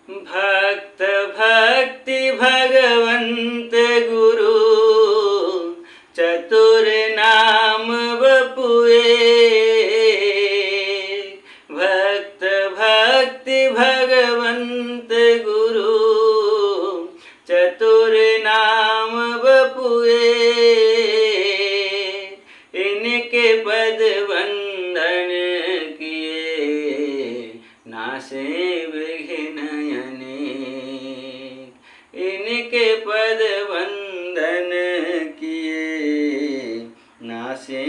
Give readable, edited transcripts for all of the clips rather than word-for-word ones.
भक्त भक्ति भगवंत गुरु, चतुर नाम बपुए। भक्त भक्ति भगवंत गुरु, चतुर नाम बपुए। इनके पद वंदन किए, नासे विघ्न अनेक। इनके पद वंदन किए, नासे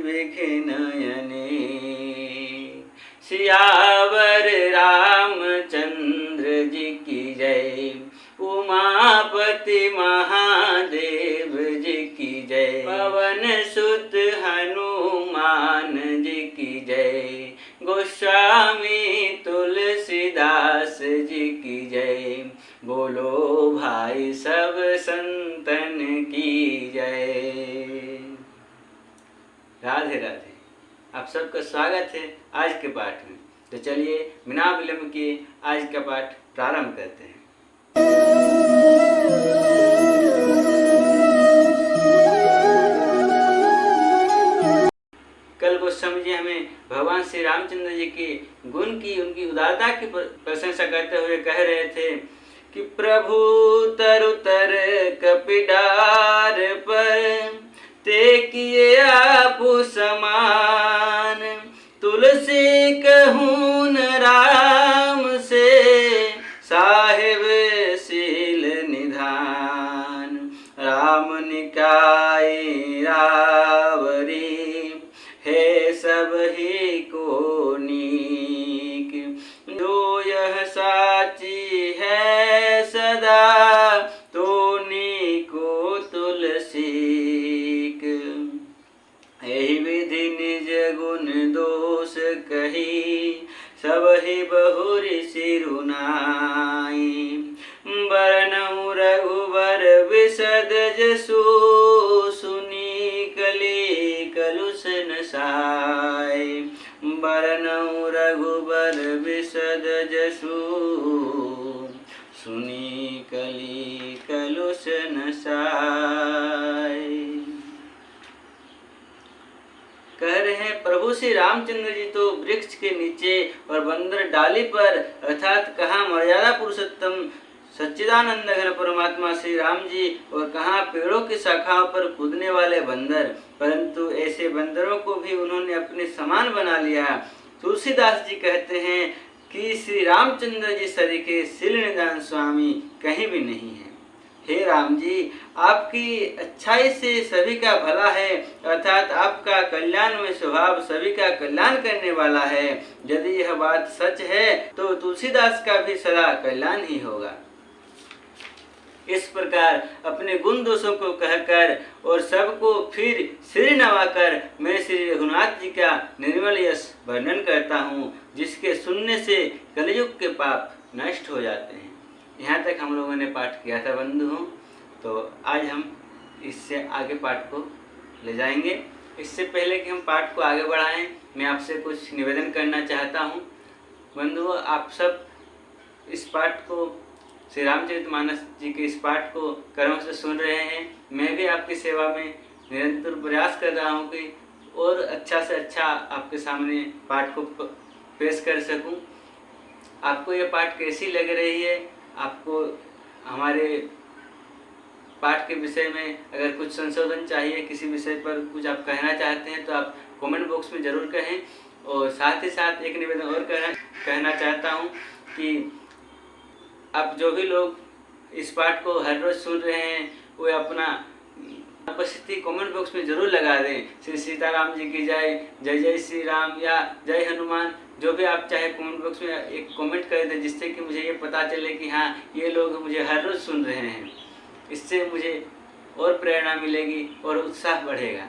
विघ्न अनेक। सियावर रामचंद्र जी की जय, उमापति महादेव जी की जय। पवन सुत हनुमान जी की जय, गोस्वामी तुलसीदास जी की जय। बोलो भाई सब संतन की जय। राधे राधे। आप सबका स्वागत है आज के पाठ में। तो चलिए बिना विलंब किए आज का पाठ प्रारंभ करते हैं। कल गोस्वामी जी हमें भगवान श्री रामचंद्र जी के गुण की, उनकी उदारता की प्रशंसा करते हुए कह रहे थे कि प्रभु तरु तर कपिडार पर, ते किए आपु समान। तुलसी कहून राम से, साहिब शील निधान। राम निकाय रावरी, है सब ही को नीक। जो यह साची है सदा, तो नीको तुलसीक। यही विधि निज गुण दोष कही, सब ही बहुरी सिरुनाई। बरनऊ रघुबर विशद जसु, सुनी कली कलुष नसाय। बरनऊ रघुबर विशद जसु, सुनी कली कलुष नसाय। कह रहे हैं प्रभु श्री रामचंद्र जी तो वृक्ष के नीचे और बंदर डाली पर, अर्थात कहाँ मर्यादा पुरुषोत्तम सच्चिदानंद घन परमात्मा श्री राम जी, और कहाँ पेड़ों की शाखाओं पर कूदने वाले बंदर, परंतु ऐसे बंदरों को भी उन्होंने अपने समान बना लिया। तुलसीदास जी कहते हैं कि श्री रामचंद्र जी सरीखे शील निधान स्वामी कहीं भी नहीं है। हे राम जी, आपकी अच्छाई से सभी का भला है, अर्थात आपका कल्याणमय स्वभाव सभी का कल्याण करने वाला है। यदि यह बात सच है तो तुलसीदास का भी सदा कल्याण ही होगा। इस प्रकार अपने गुण दोषों को कहकर और सबको फिर सिर नवाकर मैं श्री रघुनाथ जी का निर्मल यश वर्णन करता हूँ, जिसके सुनने से कलयुग के पाप नष्ट हो जाते हैं। यहाँ तक हम लोगों ने पाठ किया था बंधुओं। तो आज हम इससे आगे पाठ को ले जाएंगे। इससे पहले कि हम पाठ को आगे बढ़ाएं, मैं आपसे कुछ निवेदन करना चाहता हूँ। बंधुओं, आप सब इस पाठ को, श्री रामचरितमानस जी के इस पाठ को कर्म से सुन रहे हैं। मैं भी आपकी सेवा में निरंतर प्रयास कर रहा हूँ कि और अच्छा से अच्छा आपके सामने पाठ को पेश कर सकूँ। आपको ये पाठ कैसी लग रही है? आपको हमारे पाठ के विषय में अगर कुछ संशोधन चाहिए, किसी विषय पर कुछ आप कहना चाहते हैं, तो आप कमेंट बॉक्स में ज़रूर कहें। और साथ ही साथ एक निवेदन और कहना चाहता हूँ कि आप जो भी लोग इस पाठ को हर रोज़ सुन रहे हैं, वो अपना उपस्थिति कमेंट बॉक्स में ज़रूर लगा दें। श्री सीताराम जी की जय, जय जय श्री राम या जय हनुमान, जो भी आप चाहे कमेंट बॉक्स में एक कमेंट कर दें, जिससे कि मुझे ये पता चले कि हाँ, ये लोग मुझे हर रोज़ सुन रहे हैं। इससे मुझे और प्रेरणा मिलेगी और उत्साह बढ़ेगा।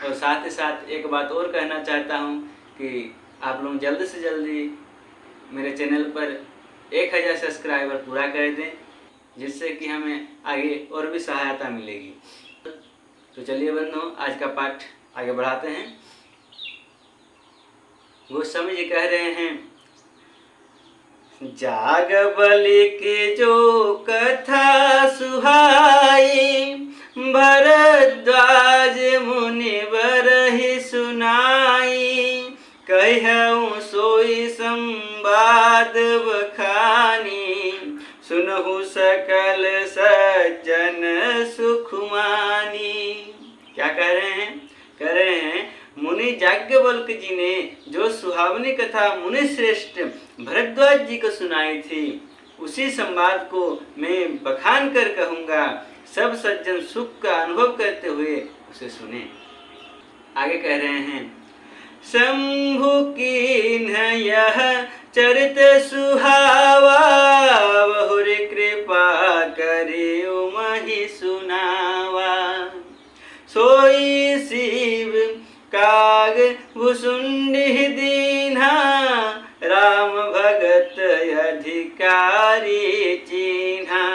और साथ ही साथ एक बात और कहना चाहता हूँ कि आप लोग जल्द से जल्दी मेरे चैनल पर 1000 सब्सक्राइबर पूरा कर दें, जिससे कि हमें आगे और भी सहायता मिलेगी। तो चलिए बंधुओं, आज का पाठ आगे बढ़ाते हैं। गोस्वामी जी कह रहे हैं, जाग बलि की जो कथा सुहाई, भरद्वाज मुनि बरहि सुनाई। कहऊँ सोई संवाद बखानी, सुनहु सकल सज्जन सुख मानी। क्या कह रहे हैं? कह रहे हैं मुनि याज्ञवल्क जी ने जो सुहावनी कथा मुनि श्रेष्ठ भरद्वाज जी को सुनाई थी, उसी संवाद को मैं बखान कर कहूँगा, सब सज्जन सुख का अनुभव करते हुए उसे सुने। आगे कह रहे हैं, शंभु कीन्ह यह चरित सुहावा, बहुरी कृपा करि उमहि सुनावा। सोई शिव काग भुसुंडी दीन्हा, राम भगत अधिकारी चिन्हा।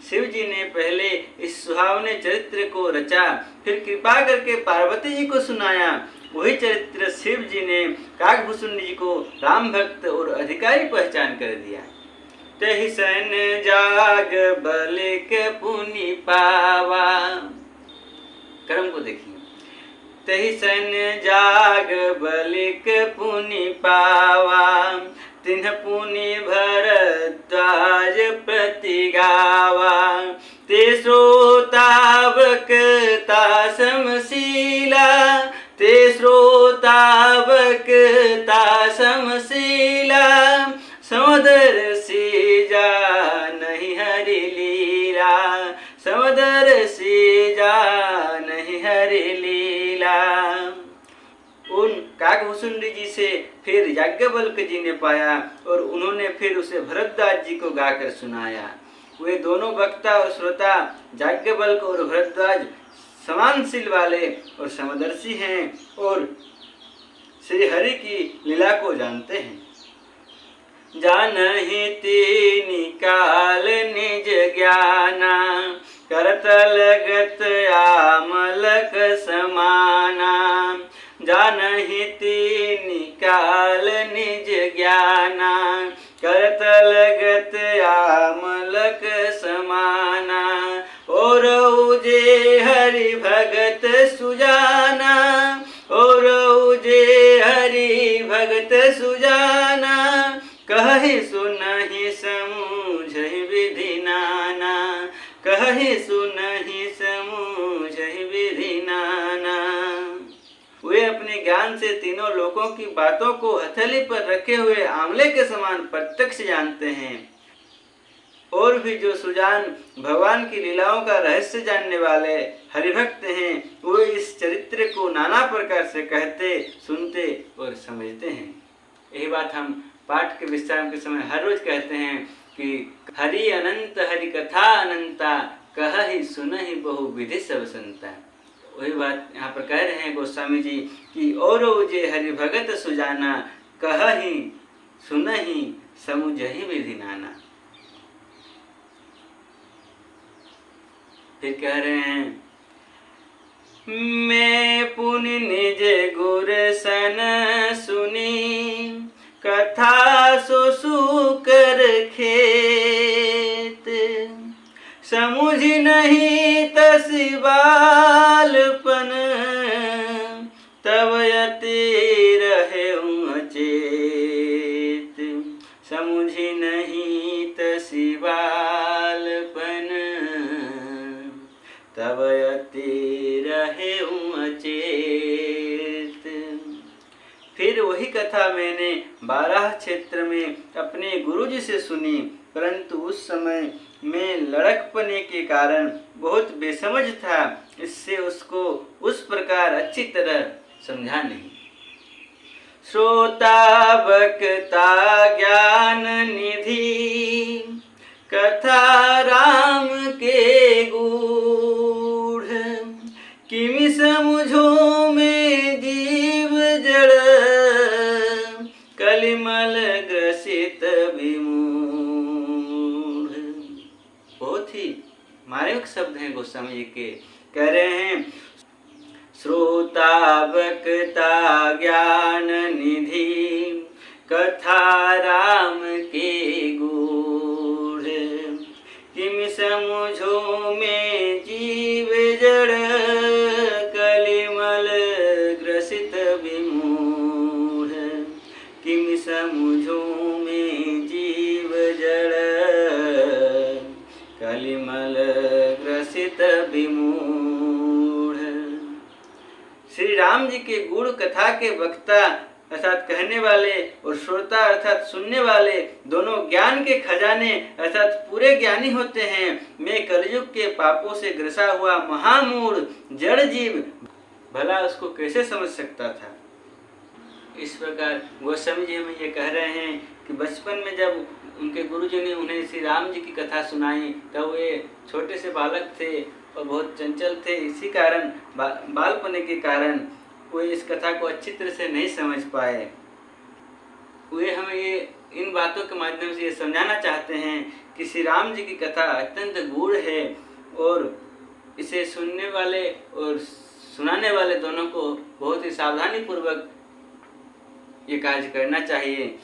शिव जी ने पहले इस सुहावने चरित्र को रचा, फिर कृपा करके पार्वती जी को सुनाया। वही चरित्र शिव जी ने काकभूषुंडी जी को राम भक्त और अधिकारी पहचान कर दिया। तहि सन जाग बलिक पुनि पावा। कर्म को देखिए, तहि सन जाग बलिक पुनि पावा, तिन्ह पुनि भरद्वाज प्रति गावा। ते श्रोतावक समशीला, ते श्रोतावक समशीला, समदर्शी जानहि हरि लीला, समदर्शी जानहि हरि लीला। उन काकभूषुंडी जी से फिर याज्ञवल्क जी ने पाया और उन्होंने फिर उसे भरद्वाज जी को गाकर सुनाया। वे दोनों वक्ता और श्रोता याज्ञवल्क और भरद्वाज समानशील वाले और समदर्शी हैं और श्री हरि की लीला को जानते हैं। जानहि तीनि काल निज ज्ञाना, करत लगत आमलक समाना। जानहि तीनि काल निज ज्ञाना, करत लगत आमलक समाना। और उजे हरि भगत सुजाना, और उजे हरि भगत सुजाना। कहि सुनहि समूझहि विधि नाना, कहि सुनहि समूझहि विधि नाना। वे अपने ज्ञान से तीनों लोकों की बातों को हथेली पर रखे हुए आंवले के समान प्रत्यक्ष जानते हैं। और भी जो सुजान भगवान की लीलाओं का रहस्य जानने वाले हरिभक्त हैं, वो इस चरित्र को नाना प्रकार से कहते, सुनते और समझते हैं। यही बात हम पाठ के विश्राम के समय हर रोज कहते हैं कि हरि अनंत हरि कथा अनंता, कहहि सुनहि बहु विधि सब संता। वही बात यहाँ पर कह रहे हैं गोस्वामी जी कि और जे हरि भगत सुजाना, कहहि सुनहि समुझहि विधि नाना। फिर कह रहे हैं, मैं पुनि निज गुर सन सुनी, कथा सो सुकर खेत। समुझ नहीं तसि बालपन, तब यति रहेउँ अचेत। समुझ नहीं तसि बालपन, तब यति रहेउँ अचेत। फिर वही कथा मैंने 12 क्षेत्र में अपने गुरुजी से सुनी, परंतु उस समय मैं लड़कपने के कारण बहुत बेसमझ था, इससे उसको उस प्रकार अच्छी तरह समझा नहीं। श्रोता वक्ता ज्ञान निधि, कथा राम के गूढ़। किमि समुझो में जीव जड़, कलिमल ग्रसित विमूढ़। बहुत ही मार्मिक शब्द हैं गोस्वामी जी के। कह रहे हैं, श्रोता वक्ता ज्ञान निधि, कथा राम के गूढ़। किम समझो में जीव जड़, कलिमल ग्रसित विमूढ़। किम समझो में जीव जड़, कलिमल ग्रसित विमूढ़। श्री राम जी के गुण कथा के वक्ता अर्थात कहने वाले और श्रोता अर्थात सुनने वाले दोनों ज्ञान के खजाने अर्थात पूरे ज्ञानी होते हैं। मैं कलयुग के पापों से ग्रसा हुआ महामूढ़ जड़ जीव भला उसको कैसे समझ सकता था। इस प्रकार गोस्वामी जी हमें ये कह रहे हैं कि बचपन में जब उनके गुरुजी ने उन्हें श्री राम जी की कथा सुनाई तब वे छोटे से बालक थे और बहुत चंचल थे। इसी कारण बालपने के कारण वे इस कथा को अच्छी तरह से नहीं समझ पाए। वे हमें ये इन बातों के माध्यम से ये समझाना चाहते हैं कि श्री राम जी की कथा अत्यंत गूढ़ है और इसे सुनने वाले और सुनाने वाले दोनों को बहुत ही सावधानी पूर्वक ये कार्य करना चाहिए।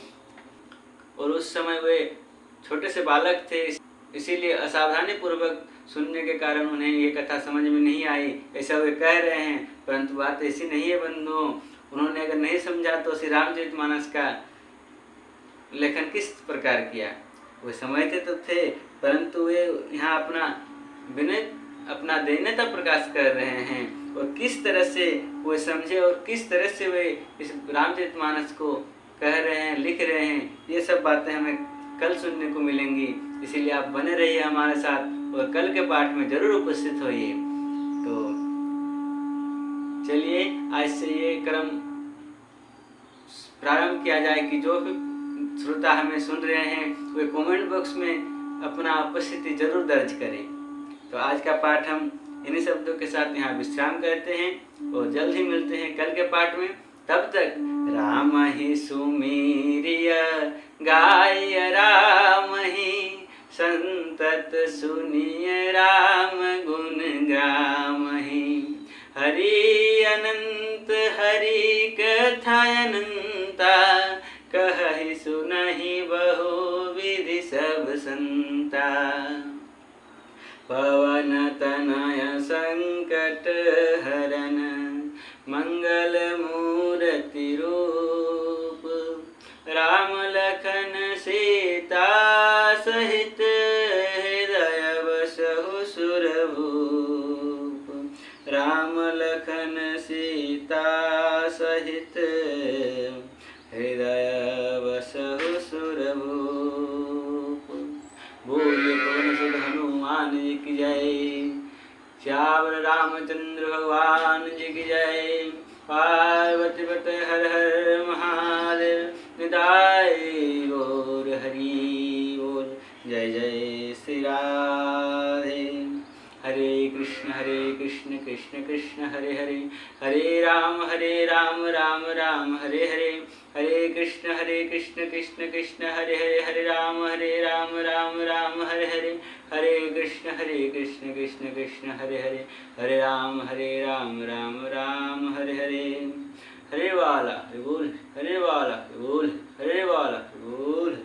और उस समय वे छोटे से बालक थे, इसीलिए असावधानी पूर्वक सुनने के कारण उन्हें ये कथा समझ में नहीं आई, ऐसा वे कह रहे हैं। परंतु बात ऐसी नहीं है बंधुओं। उन्होंने अगर नहीं समझा तो श्री रामचरितमानस का लेखन किस प्रकार किया। वे समझते तो थे परंतु वे यहाँ अपना दैन्यता प्रकाश कर रहे हैं और किस तरह से वे समझे और किस तरह से वे इस रामचरितमानस को कह रहे हैं, लिख रहे हैं, ये सब बातें हमें कल सुनने को मिलेंगी। इसीलिए आप बने रहिए हमारे साथ और कल के पाठ में जरूर उपस्थित होइए। तो चलिए आज से ये क्रम प्रारंभ किया जाए कि जो भी श्रोता हमें सुन रहे हैं वे कमेंट बॉक्स में अपना उपस्थिति जरूर दर्ज करें। तो आज का पाठ हम इन्हीं शब्दों के साथ यहाँ विश्राम करते हैं और जल्द ही मिलते हैं कल के पाठ में। तब तक राम ही सुमेरिय गाय, राम ही संतत सुनिय, राम गुण ग्राम ही। हरि अनंत हरि कथा अनंता, कहहि सुनहि बहु विधि सब संता। पवन तनय संकट हरन, मंगल मूर्ति रूप। राम लखन सीता सहित, हृदय बसहु सुरभूप। राम लखन सीता सहित, हृदय बसहु सुरभूप। बोलिए पवन सुत हनुमान जी की जय। श्यावर रामचंद्र भगवान जी की जय। पार्वती पते हर हर महादेव। निताय गौर हरि बोल। जय जय श्री राधे। हरे कृष्ण कृष्ण कृष्ण हरे हरे, हरे राम राम राम हरे हरे। हरे कृष्ण कृष्ण कृष्ण हरे हरे, हरे राम राम राम हरे हरे। हरे कृष्ण कृष्ण कृष्ण हरे हरे, हरे राम राम राम हरे हरे। हरे वाला हरे बोल, हरे वाला हरे बोल, हरे वाला हरे बोल।